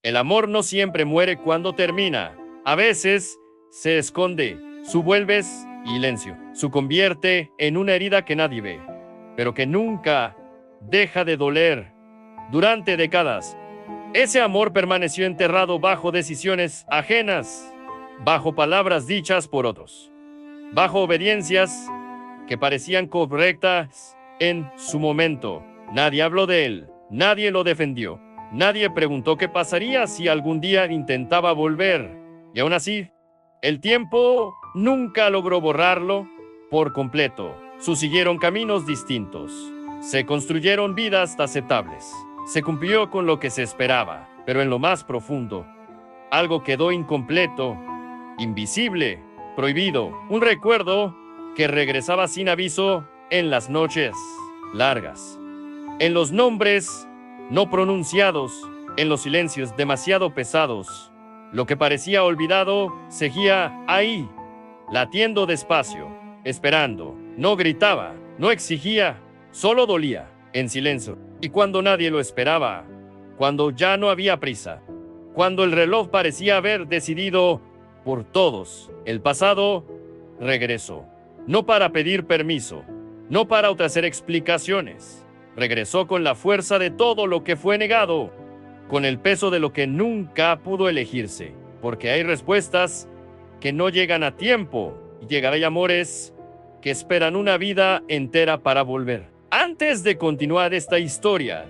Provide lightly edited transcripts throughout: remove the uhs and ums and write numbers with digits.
El amor no siempre muere cuando termina. A veces se esconde, su vuelves silencio, su convierte en una herida que nadie ve, pero que nunca deja de doler. Durante décadas, ese amor permaneció enterrado bajo decisiones ajenas, bajo palabras dichas por otros, bajo obediencias que parecían correctas en su momento. Nadie habló de él, nadie lo defendió, nadie preguntó qué pasaría si algún día intentaba volver. Y aún así, el tiempo nunca logró borrarlo por completo. Siguieron caminos distintos, se construyeron vidas aceptables, se cumplió con lo que se esperaba, pero en lo más profundo, algo quedó incompleto, invisible, prohibido, un recuerdo que regresaba sin aviso en las noches largas, en los nombres no pronunciados, en los silencios demasiado pesados. Lo que parecía olvidado seguía ahí, latiendo despacio, esperando. No gritaba, no exigía, solo dolía, en silencio. Y cuando nadie lo esperaba, cuando ya no había prisa, cuando el reloj parecía haber decidido por todos, el pasado regresó. No para pedir permiso, no para ofrecer explicaciones. Regresó con la fuerza de todo lo que fue negado, con el peso de lo que nunca pudo elegirse, porque hay respuestas que no llegan a tiempo, y llegarán amores que esperan una vida entera para volver. Antes de continuar esta historia,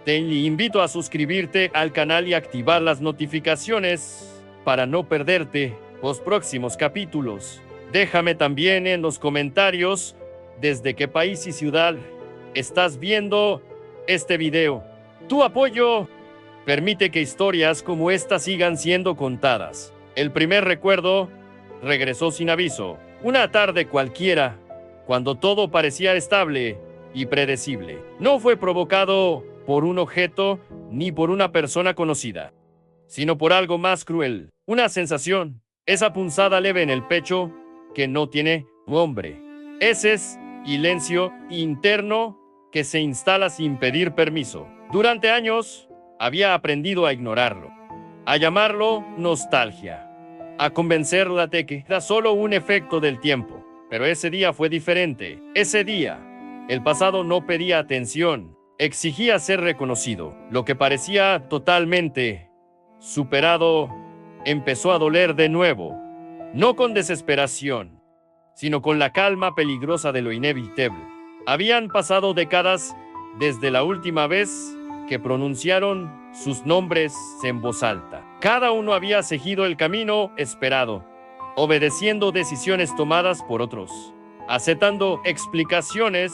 te invito a suscribirte al canal y activar las notificaciones para no perderte los próximos capítulos. Déjame también en los comentarios desde qué país y ciudad estás viendo este video. Tu apoyo permite que historias como esta sigan siendo contadas. El primer recuerdo regresó sin aviso. Una tarde cualquiera, cuando todo parecía estable y predecible. No fue provocado por un objeto ni por una persona conocida, sino por algo más cruel. Una sensación, esa punzada leve en el pecho que no tiene nombre. Ese silencio interno que se instala sin pedir permiso. Durante años, había aprendido a ignorarlo, a llamarlo nostalgia, a convencerla de que era solo un efecto del tiempo. Pero ese día fue diferente. Ese día, el pasado no pedía atención, exigía ser reconocido. Lo que parecía totalmente superado empezó a doler de nuevo, no con desesperación, sino con la calma peligrosa de lo inevitable. Habían pasado décadas desde la última vez que pronunciaron sus nombres en voz alta. Cada uno había seguido el camino esperado, obedeciendo decisiones tomadas por otros, aceptando explicaciones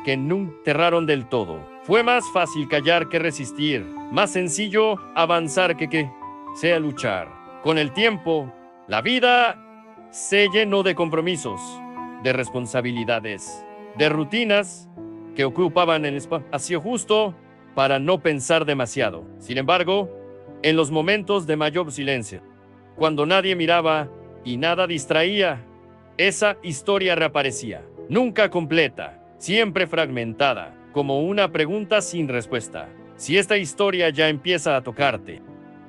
que nunca enterraron del todo. Fue más fácil callar que resistir, más sencillo avanzar que sea luchar. Con el tiempo, la vida se llenó de compromisos, de responsabilidades, de rutinas que ocupaban el espacio justo para no pensar demasiado. Sin embargo, en los momentos de mayor silencio, cuando nadie miraba y nada distraía, esa historia reaparecía, nunca completa, siempre fragmentada, como una pregunta sin respuesta. Si esta historia ya empieza a tocarte,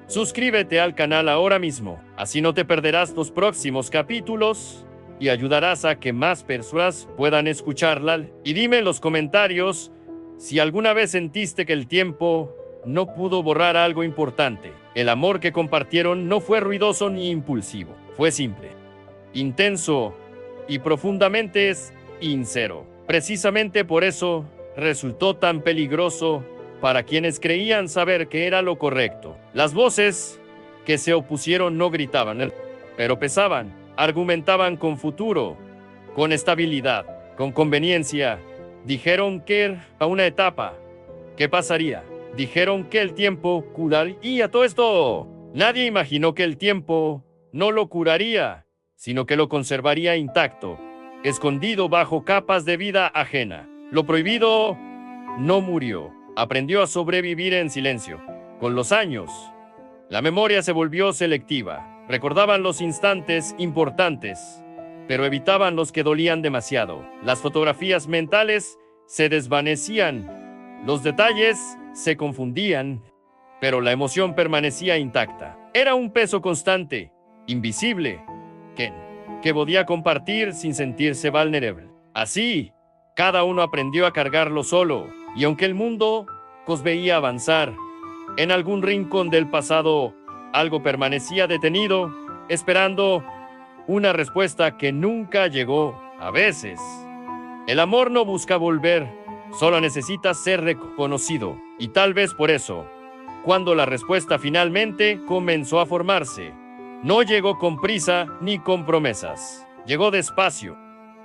suscríbete al canal ahora mismo, así no te perderás los próximos capítulos y ayudarás a que más personas puedan escucharla. Y dime en los comentarios si alguna vez sentiste que el tiempo no pudo borrar algo importante. El amor que compartieron no fue ruidoso ni impulsivo, fue simple, intenso y profundamente sincero. Precisamente por eso resultó tan peligroso para quienes creían saber que era lo correcto. Las voces que se opusieron no gritaban, pero pesaban, argumentaban con futuro, con estabilidad, con conveniencia. Dijeron que era una etapa. ¿Qué pasaría? Dijeron que el tiempo curaría todo esto. Nadie imaginó que el tiempo no lo curaría, sino que lo conservaría intacto, escondido bajo capas de vida ajena. Lo prohibido no murió, aprendió a sobrevivir en silencio. Con los años, la memoria se volvió selectiva. Recordaban los instantes importantes, pero evitaban los que dolían demasiado. Las fotografías mentales se desvanecían, los detalles se confundían, pero la emoción permanecía intacta. Era un peso constante, invisible, que podía compartir sin sentirse vulnerable. Así, cada uno aprendió a cargarlo solo, y aunque el mundo los veía avanzar, en algún rincón del pasado, algo permanecía detenido, esperando una respuesta que nunca llegó. A veces, el amor no busca volver, solo necesita ser reconocido. Y tal vez por eso, cuando la respuesta finalmente comenzó a formarse, no llegó con prisa ni con promesas. Llegó despacio,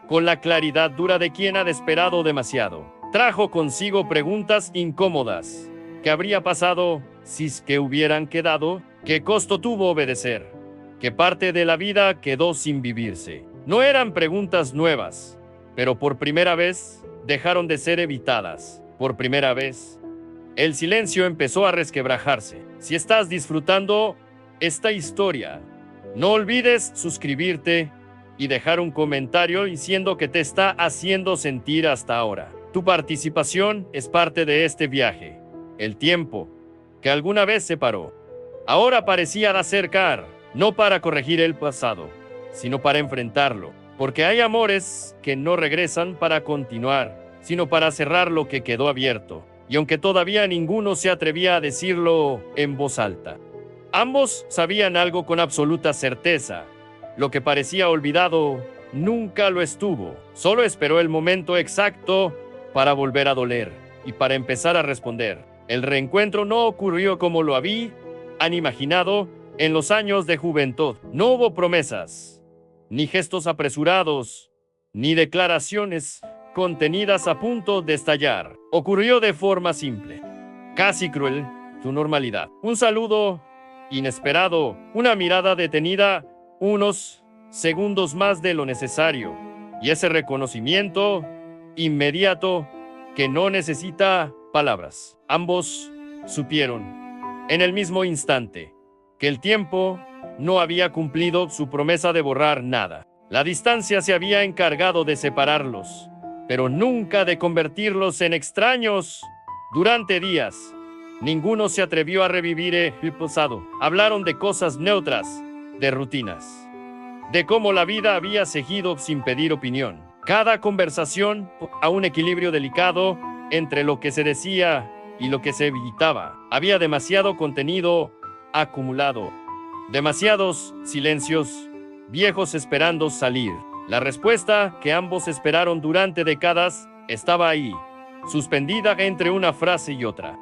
con la claridad dura de quien ha esperado demasiado. Trajo consigo preguntas incómodas. ¿Qué habría pasado si es que hubieran quedado? ¿Qué costo tuvo obedecer? ¿Qué parte de la vida quedó sin vivirse? No eran preguntas nuevas, pero por primera vez dejaron de ser evitadas. Por primera vez, el silencio empezó a resquebrajarse. Si estás disfrutando esta historia, no olvides suscribirte y dejar un comentario diciendo qué te está haciendo sentir hasta ahora. Tu participación es parte de este viaje. El tiempo que alguna vez separó, ahora parecía acercar, no para corregir el pasado, sino para enfrentarlo. Porque hay amores que no regresan para continuar, sino para cerrar lo que quedó abierto. Y aunque todavía ninguno se atrevía a decirlo en voz alta, ambos sabían algo con absoluta certeza. Lo que parecía olvidado nunca lo estuvo. Solo esperó el momento exacto para volver a doler y para empezar a responder. El reencuentro no ocurrió como lo habían imaginado en los años de juventud. No hubo promesas, ni gestos apresurados, ni declaraciones contenidas a punto de estallar. Ocurrió de forma simple, casi cruel, su normalidad. Un saludo inesperado, una mirada detenida, unos segundos más de lo necesario, y ese reconocimiento inmediato que no necesita palabras. Ambos supieron, en el mismo instante, que el tiempo no había cumplido su promesa de borrar nada. La distancia se había encargado de separarlos, pero nunca de convertirlos en extraños. Durante días, ninguno se atrevió a revivir el pasado. Hablaron de cosas neutras, de rutinas, de cómo la vida había seguido sin pedir opinión. Cada conversación a un equilibrio delicado entre lo que se decía y lo que se evitaba. Había demasiado contenido acumulado, demasiados silencios viejos esperando salir. La respuesta que ambos esperaron durante décadas estaba ahí, suspendida entre una frase y otra,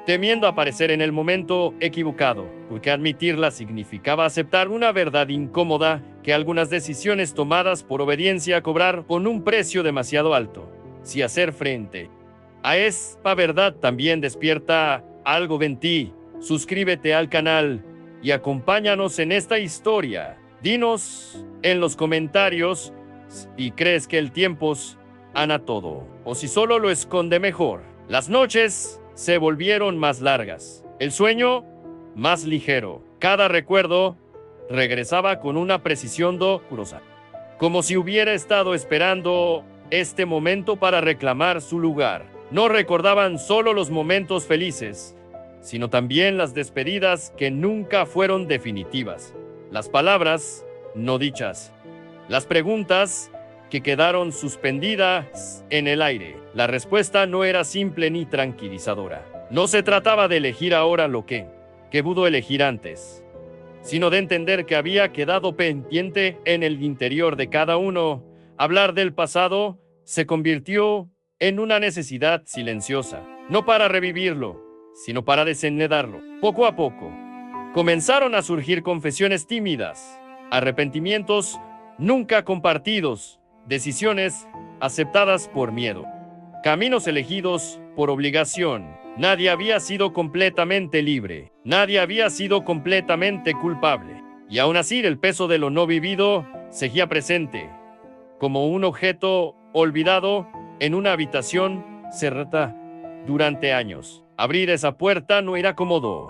temiendo aparecer en el momento equivocado, porque admitirla significaba aceptar una verdad incómoda, que algunas decisiones tomadas por obediencia cobrar con un precio demasiado alto. Si hacer frente a esta verdad también despierta algo en ti, suscríbete al canal y acompáñanos en esta historia. Dinos en los comentarios si crees que el tiempo sana todo, o si solo lo esconde mejor. Las noches se volvieron más largas, el sueño más ligero. Cada recuerdo regresaba con una precisión dolorosa, como si hubiera estado esperando este momento para reclamar su lugar. No recordaban solo los momentos felices, sino también las despedidas que nunca fueron definitivas, las palabras no dichas, las preguntas que quedaron suspendidas en el aire. La respuesta no era simple ni tranquilizadora. No se trataba de elegir ahora lo que pudo elegir antes, sino de entender que había quedado pendiente en el interior de cada uno. Hablar del pasado se convirtió en una necesidad silenciosa, no para revivirlo, sino para desenredarlo. Poco a poco, comenzaron a surgir confesiones tímidas, arrepentimientos nunca compartidos, decisiones aceptadas por miedo, caminos elegidos por obligación. Nadie había sido completamente libre, nadie había sido completamente culpable, y aún así el peso de lo no vivido seguía presente, como un objeto olvidado en una habitación cerrada durante años. Abrir esa puerta no era cómodo,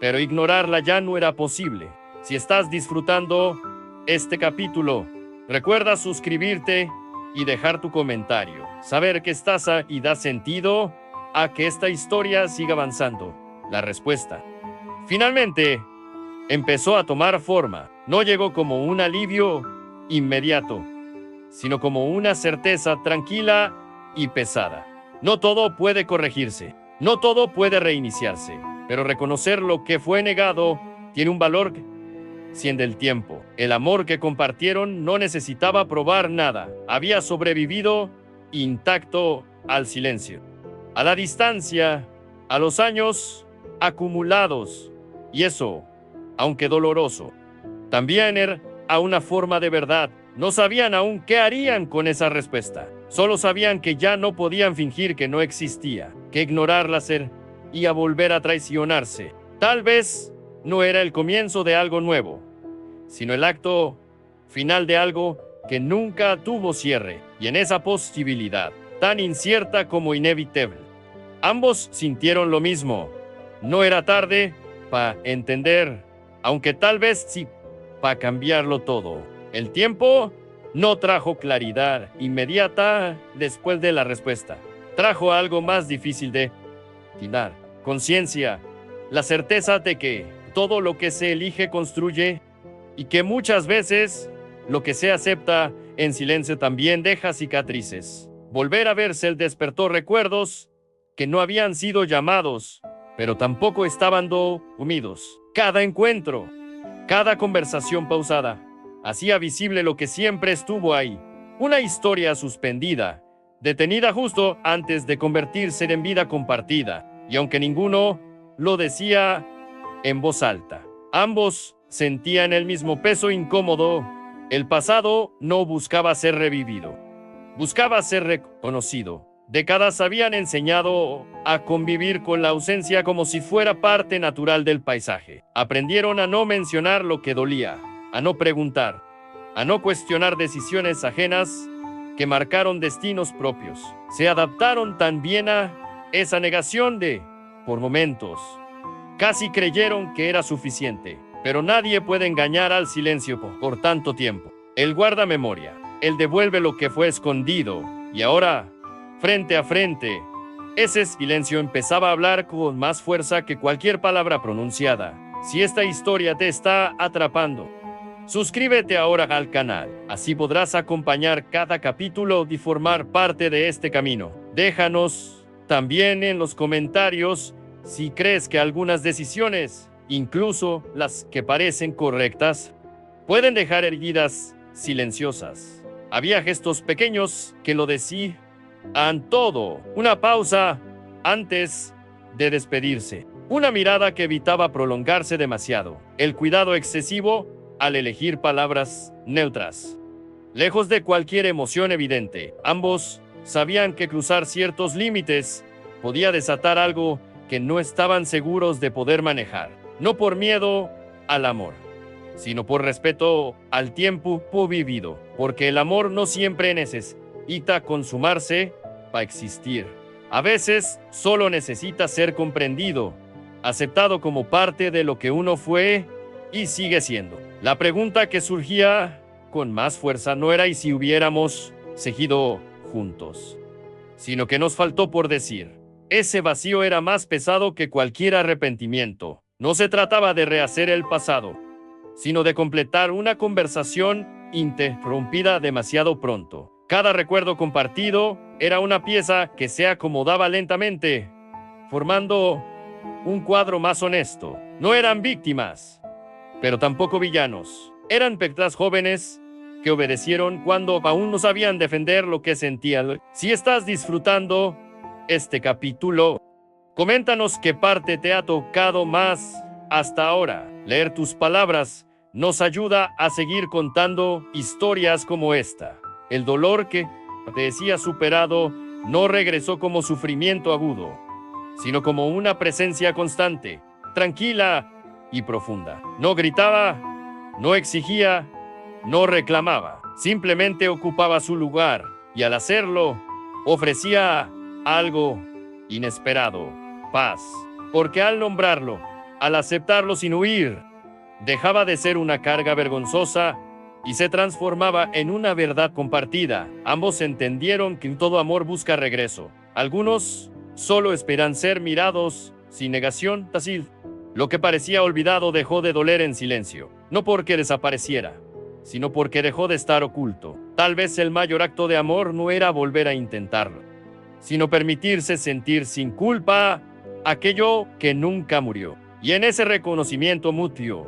pero ignorarla ya no era posible. Si estás disfrutando este capítulo, recuerda suscribirte y dejar tu comentario. Saber que estás ahí da sentido a que esta historia siga avanzando. la respuesta. Finalmente, empezó a tomar forma. No llegó como un alivio inmediato, sino como una certeza tranquila y pesada. No todo puede corregirse, no todo puede reiniciarse, pero reconocer lo que fue negado tiene un valor siendo el tiempo. El amor que compartieron no necesitaba probar nada, había sobrevivido intacto al silencio, a la distancia, a los años acumulados, y eso, aunque doloroso, también era a una forma de verdad. No sabían aún qué harían con esa respuesta. Solo sabían que ya no podían fingir que no existía, que ignorarla y a volver a traicionarse. Tal vez no era el comienzo de algo nuevo, sino el acto final de algo que nunca tuvo cierre, y en esa posibilidad, tan incierta como inevitable, ambos sintieron lo mismo. No era tarde para entender, aunque tal vez sí para cambiarlo todo. El tiempo no trajo claridad inmediata después de la respuesta. Trajo algo más difícil de atinar: conciencia, la certeza de que todo lo que se elige construye y que muchas veces lo que se acepta en silencio también deja cicatrices. Volver a verse despertó recuerdos que no habían sido llamados, pero tampoco estaban dormidos. Cada encuentro, cada conversación pausada, hacía visible lo que siempre estuvo ahí. Una historia suspendida, detenida justo antes de convertirse en vida compartida. Y aunque ninguno lo decía en voz alta, ambos sentían el mismo peso incómodo. El pasado no buscaba ser revivido, buscaba ser reconocido. Décadas habían enseñado a convivir con la ausencia como si fuera parte natural del paisaje. Aprendieron a no mencionar lo que dolía, a no preguntar, a no cuestionar decisiones ajenas que marcaron destinos propios. Se adaptaron también a esa negación por momentos, casi creyeron que era suficiente, pero nadie puede engañar al silencio por tanto tiempo. Él guarda memoria, él devuelve lo que fue escondido, y ahora, frente a frente, ese silencio empezaba a hablar con más fuerza que cualquier palabra pronunciada. Si esta historia te está atrapando, suscríbete ahora al canal, así podrás acompañar cada capítulo y formar parte de este camino. Déjanos también en los comentarios si crees que algunas decisiones, incluso las que parecen correctas, pueden dejar heridas silenciosas. Había gestos pequeños que lo decían todo. Una pausa antes de despedirse. Una mirada que evitaba prolongarse demasiado. El cuidado excesivo al elegir palabras neutras. Lejos de cualquier emoción evidente, ambos sabían que cruzar ciertos límites podía desatar algo que no estaban seguros de poder manejar. No por miedo al amor, sino por respeto al tiempo vivido. Porque el amor no siempre necesita consumarse para existir. A veces solo necesita ser comprendido, aceptado como parte de lo que uno fue y sigue siendo. La pregunta que surgía con más fuerza no era ¿y si hubiéramos seguido juntos?, sino que nos faltó por decir. Ese vacío era más pesado que cualquier arrepentimiento. No se trataba de rehacer el pasado, sino de completar una conversación interrumpida demasiado pronto. Cada recuerdo compartido era una pieza que se acomodaba lentamente, formando un cuadro más honesto. No eran víctimas, pero tampoco villanos. Eran espectras jóvenes que obedecieron cuando aún no sabían defender lo que sentían. Si estás disfrutando este capítulo, coméntanos qué parte te ha tocado más hasta ahora. Leer tus palabras nos ayuda a seguir contando historias como esta. El dolor que te decía superado no regresó como sufrimiento agudo, sino como una presencia constante, tranquila y profunda. No gritaba, no exigía, no reclamaba. Simplemente ocupaba su lugar y al hacerlo ofrecía algo inesperado: paz. Porque al nombrarlo, al aceptarlo sin huir, dejaba de ser una carga vergonzosa y se transformaba en una verdad compartida. Ambos entendieron que todo amor busca regreso. Algunos solo esperan ser mirados sin negación, tácil. Lo que parecía olvidado dejó de doler en silencio, no porque desapareciera, sino porque dejó de estar oculto. Tal vez el mayor acto de amor no era volver a intentarlo, sino permitirse sentir sin culpa aquello que nunca murió. Y en ese reconocimiento mutuo,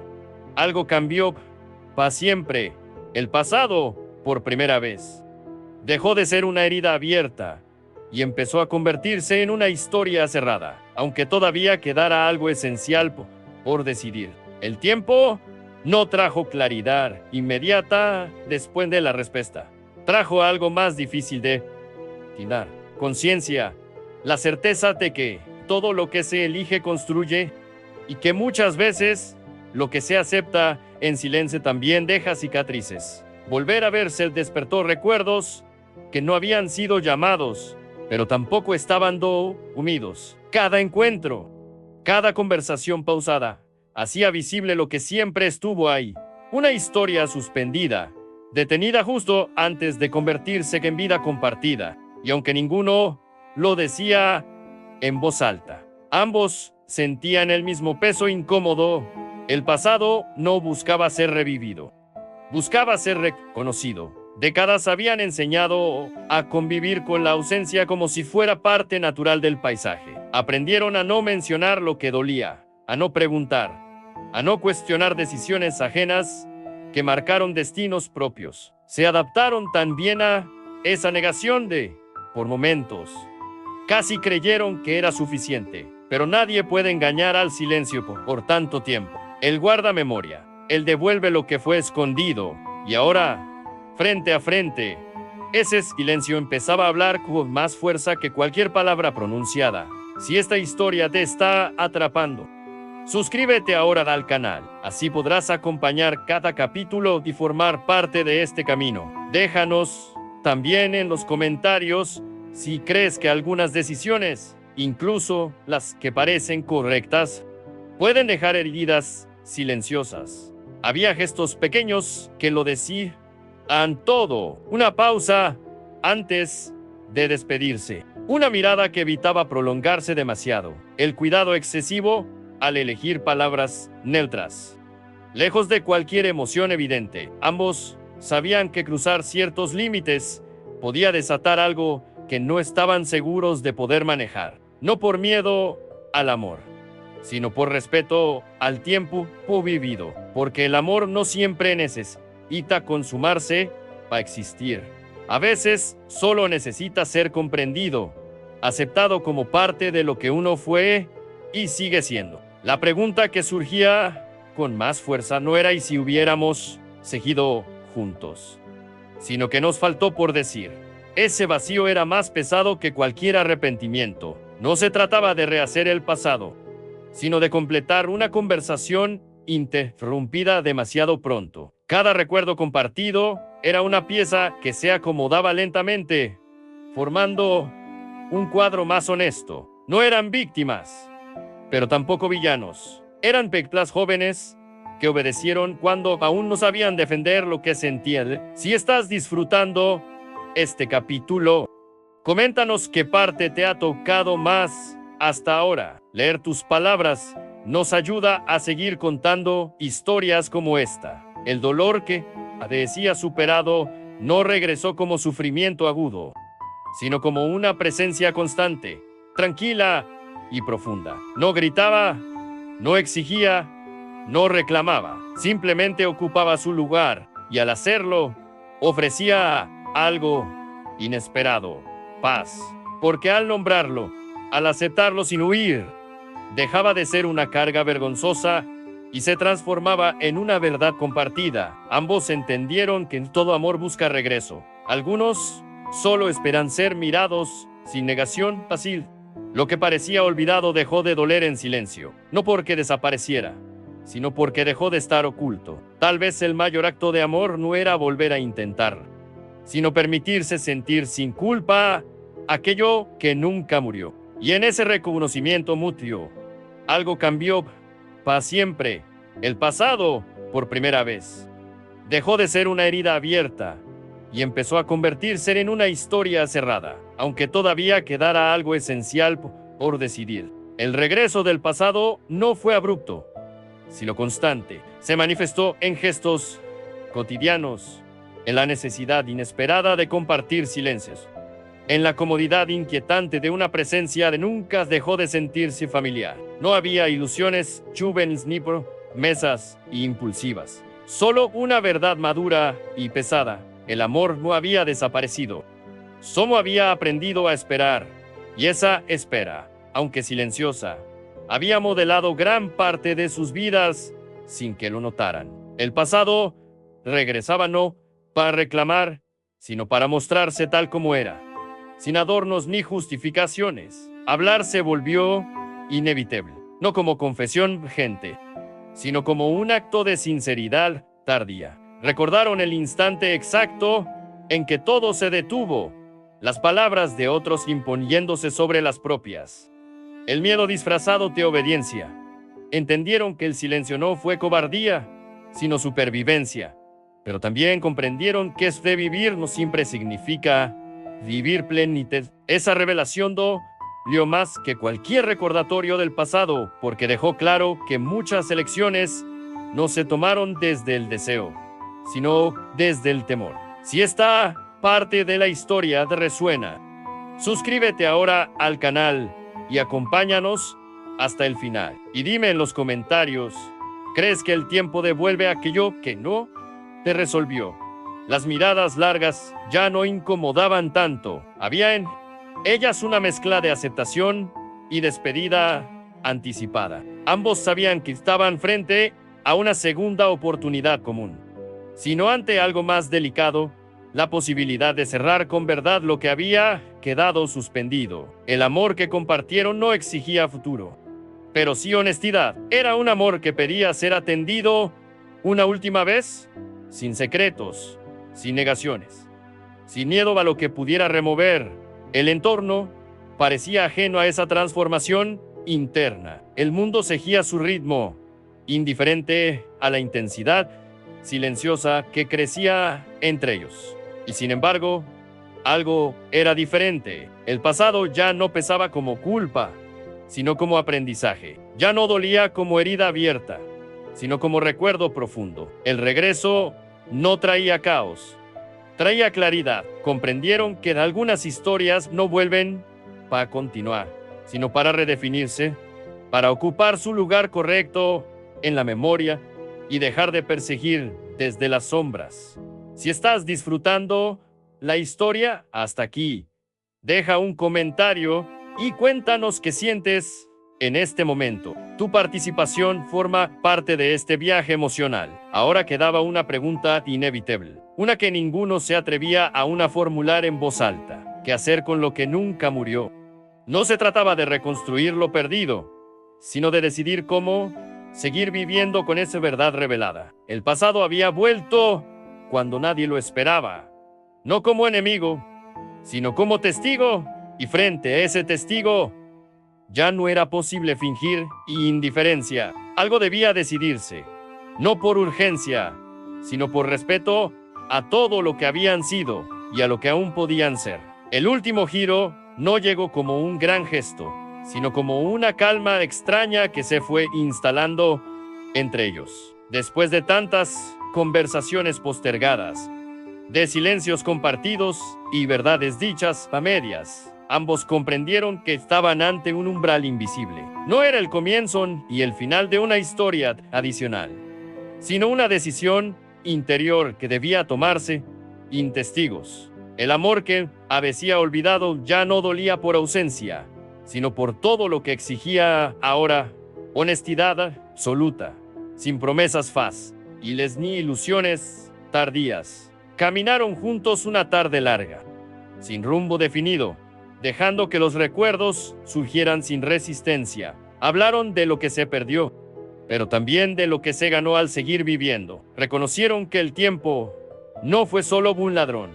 algo cambió para siempre. El pasado, por primera vez, dejó de ser una herida abierta y empezó a convertirse en una historia cerrada, aunque todavía quedara algo esencial por decidir. El tiempo no trajo claridad inmediata después de la respuesta. Trajo algo más difícil de atinar. Conciencia, la certeza de que todo lo que se elige construye y que muchas veces lo que se acepta en silencio también deja cicatrices. Volver a verse despertó recuerdos que no habían sido llamados, pero tampoco estaban humidos. Cada encuentro, cada conversación pausada, hacía visible lo que siempre estuvo ahí. Una historia suspendida, detenida justo antes de convertirse en vida compartida. Y aunque ninguno lo decía en voz alta, ambos sentían el mismo peso incómodo. El pasado no buscaba ser revivido, buscaba ser reconocido. Décadas habían enseñado a convivir con la ausencia como si fuera parte natural del paisaje. Aprendieron a no mencionar lo que dolía, a no preguntar, a no cuestionar decisiones ajenas que marcaron destinos propios. Se adaptaron también a esa negación por momentos, casi creyeron que era suficiente, pero nadie puede engañar al silencio por tanto tiempo. Él guarda memoria, él devuelve lo que fue escondido, y ahora, frente a frente, ese silencio empezaba a hablar con más fuerza que cualquier palabra pronunciada. Si esta historia te está atrapando, suscríbete ahora al canal, así podrás acompañar cada capítulo y formar parte de este camino. Déjanos también en los comentarios si crees que algunas decisiones, incluso las que parecen correctas, pueden dejar heridas silenciosas. Había gestos pequeños que lo decían todo. Una pausa antes de despedirse. Una mirada que evitaba prolongarse demasiado. El cuidado excesivo al elegir palabras neutras. Lejos de cualquier emoción evidente, ambos sabían que cruzar ciertos límites podía desatar algo que no estaban seguros de poder manejar. No por miedo al amor, sino por respeto al tiempo vivido. Porque el amor no siempre necesita consumarse para existir. A veces solo necesita ser comprendido, aceptado como parte de lo que uno fue y sigue siendo. La pregunta que surgía con más fuerza no era ¿y si hubiéramos seguido juntos?, sino que nos faltó por decir. Ese vacío era más pesado que cualquier arrepentimiento. No se trataba de rehacer el pasado, sino de completar una conversación interrumpida demasiado pronto. Cada recuerdo compartido era una pieza que se acomodaba lentamente, formando un cuadro más honesto. No eran víctimas, pero tampoco villanos. Eran peclas jóvenes que obedecieron cuando aún no sabían defender lo que sentían. Si estás disfrutando este capítulo, coméntanos qué parte te ha tocado más hasta ahora. Leer tus palabras nos ayuda a seguir contando historias como esta. El dolor que decía superado no regresó como sufrimiento agudo, sino como una presencia constante, tranquila y profunda. No gritaba, no exigía, no reclamaba, simplemente ocupaba su lugar y al hacerlo ofrecía algo inesperado: paz. Porque al nombrarlo, al aceptarlo sin huir, dejaba de ser una carga vergonzosa y se transformaba en una verdad compartida. Ambos entendieron que todo amor busca regreso. Algunos solo esperan ser mirados sin negación fácil. Lo que parecía olvidado dejó de doler en silencio, no porque desapareciera, sino porque dejó de estar oculto. Tal vez el mayor acto de amor no era volver a intentar, sino permitirse sentir sin culpa aquello que nunca murió. Y en ese reconocimiento mutuo, algo cambió para siempre. El pasado, por primera vez, dejó de ser una herida abierta y empezó a convertirse en una historia cerrada, aunque todavía quedara algo esencial por decidir. El regreso del pasado no fue abrupto, sino constante. Se manifestó en gestos cotidianos, en la necesidad inesperada de compartir silencios, en la comodidad inquietante de una presencia que nunca dejó de sentirse familiar. No había ilusiones juveniles ni promesas impulsivas. Solo una verdad madura y pesada. El amor no había desaparecido. Solo había aprendido a esperar. Y esa espera, aunque silenciosa, había modelado gran parte de sus vidas sin que lo notaran. El pasado regresaba no para reclamar, sino para mostrarse tal como era, sin adornos ni justificaciones. Hablar se volvió inevitable, no como confesión urgente, sino como un acto de sinceridad tardía. Recordaron el instante exacto en que todo se detuvo, las palabras de otros imponiéndose sobre las propias. El miedo disfrazado de obediencia. Entendieron que el silencio no fue cobardía, sino supervivencia. Pero también comprendieron que este vivir no siempre significa vivir plenitud. Esa revelación dolió más que cualquier recordatorio del pasado, porque dejó claro que muchas elecciones no se tomaron desde el deseo, sino desde el temor. Si esta parte de la historia te resuena, suscríbete ahora al canal y acompáñanos hasta el final. Y dime en los comentarios, ¿crees que el tiempo devuelve aquello que no te resolvió? Las miradas largas ya no incomodaban tanto. Había en ellas una mezcla de aceptación y despedida anticipada. Ambos sabían que estaban frente a una segunda oportunidad común, sino ante algo más delicado, la posibilidad de cerrar con verdad lo que había quedado suspendido. El amor que compartieron no exigía futuro, pero sí honestidad. Era un amor que pedía ser atendido una última vez, sin secretos, sin negaciones, sin miedo a lo que pudiera remover. El entorno parecía ajeno a esa transformación interna. El mundo seguía su ritmo, indiferente a la intensidad silenciosa que crecía entre ellos. Y sin embargo, algo era diferente. El pasado ya no pesaba como culpa, sino como aprendizaje. Ya no dolía como herida abierta, sino como recuerdo profundo. El regreso no traía caos, traía claridad. Comprendieron que algunas historias no vuelven para continuar, sino para redefinirse, para ocupar su lugar correcto en la memoria y dejar de perseguir desde las sombras. Si estás disfrutando la historia hasta aquí, deja un comentario y cuéntanos qué sientes en este momento. Tu participación forma parte de este viaje emocional. Ahora quedaba una pregunta inevitable, una que ninguno se atrevía a formular en voz alta. ¿Qué hacer con lo que nunca murió? No se trataba de reconstruir lo perdido, sino de decidir cómo seguir viviendo con esa verdad revelada. El pasado había vuelto cuando nadie lo esperaba, no como enemigo, sino como testigo, y frente a ese testigo, ya no era posible fingir indiferencia. Algo debía decidirse, no por urgencia, sino por respeto a todo lo que habían sido y a lo que aún podían ser. El último giro no llegó como un gran gesto, sino como una calma extraña que se fue instalando entre ellos. Después de tantas conversaciones postergadas, de silencios compartidos y verdades dichas a medias, ambos comprendieron que estaban ante un umbral invisible. No era el comienzo y el final de una historia adicional, sino una decisión interior que debía tomarse sin testigos. El amor que había olvidado ya no dolía por ausencia, sino por todo lo que exigía ahora: honestidad absoluta, sin promesas falsas y ni ilusiones tardías. Caminaron juntos una tarde larga, sin rumbo definido, dejando que los recuerdos surgieran sin resistencia. Hablaron de lo que se perdió, pero también de lo que se ganó al seguir viviendo. Reconocieron que el tiempo no fue solo un ladrón,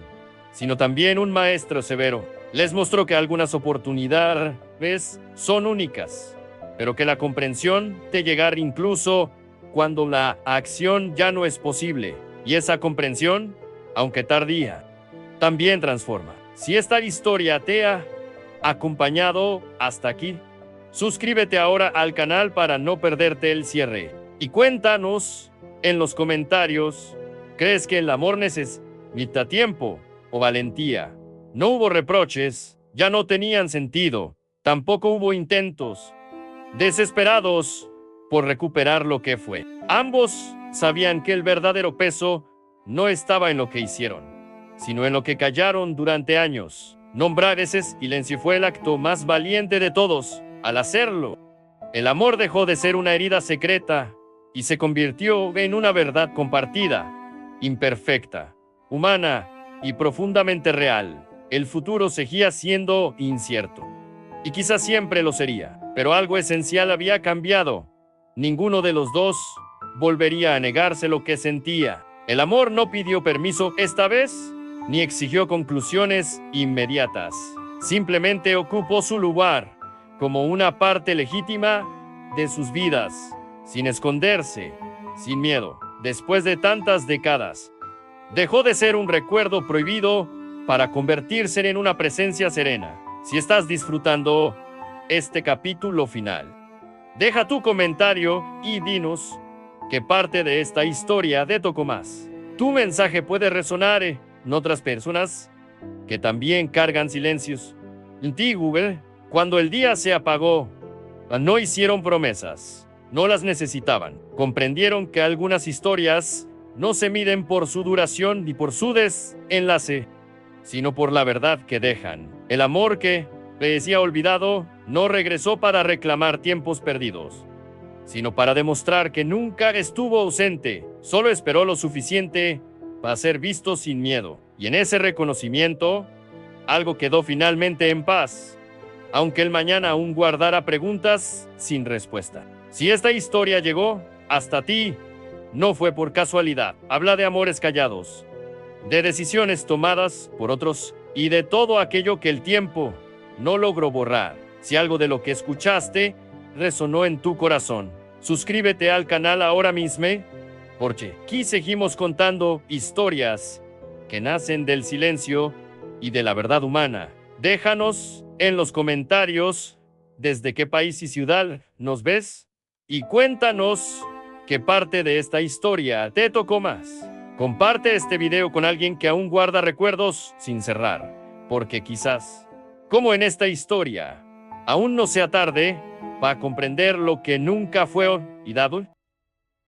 sino también un maestro severo. Les mostró que algunas oportunidades son únicas, pero que la comprensión de llegar incluso cuando la acción ya no es posible. Y esa comprensión, aunque tardía, también transforma. Si esta historia te ha acompañado hasta aquí, Suscríbete ahora al canal para no perderte el cierre. Y cuéntanos en los comentarios, ¿crees que el amor necesita tiempo o valentía? No hubo reproches, ya no tenían sentido. Tampoco hubo intentos desesperados por recuperar lo que fue. Ambos sabían que el verdadero peso no estaba en lo que hicieron, sino en lo que callaron durante años. Nombrar ese silencio fue el acto más valiente de todos. Al hacerlo, el amor dejó de ser una herida secreta y se convirtió en una verdad compartida, imperfecta, humana y profundamente real. El futuro seguía siendo incierto, y quizás siempre lo sería, pero algo esencial había cambiado. Ninguno de los dos volvería a negarse lo que sentía. El amor no pidió permiso esta vez, ni exigió conclusiones inmediatas. Simplemente ocupó su lugar como una parte legítima de sus vidas, sin esconderse, sin miedo. Después de tantas décadas, dejó de ser un recuerdo prohibido para convertirse en una presencia serena. Si estás disfrutando este capítulo final, deja tu comentario y dinos qué parte de esta historia te tocó más. Tu mensaje puede resonar en otras personas que también cargan silencios. En ti, Google, cuando el día se apagó, no hicieron promesas, no las necesitaban. Comprendieron que algunas historias no se miden por su duración ni por su desenlace, sino por la verdad que dejan. El amor que parecía olvidado no regresó para reclamar tiempos perdidos, sino para demostrar que nunca estuvo ausente. Solo esperó lo suficiente para ser visto sin miedo. Y en ese reconocimiento, algo quedó finalmente en paz, aunque el mañana aún guardara preguntas sin respuesta. Si esta historia llegó hasta ti, no fue por casualidad. Habla de amores callados, de decisiones tomadas por otros y de todo aquello que el tiempo no logró borrar. Si algo de lo que escuchaste resonó en tu corazón, suscríbete al canal ahora mismo, porque aquí seguimos contando historias que nacen del silencio y de la verdad humana. Déjanos en los comentarios desde qué país y ciudad nos ves y cuéntanos qué parte de esta historia te tocó más. Comparte este video con alguien que aún guarda recuerdos sin cerrar, porque quizás, como en esta historia, aún no sea tarde para comprender lo que nunca fue olvidado.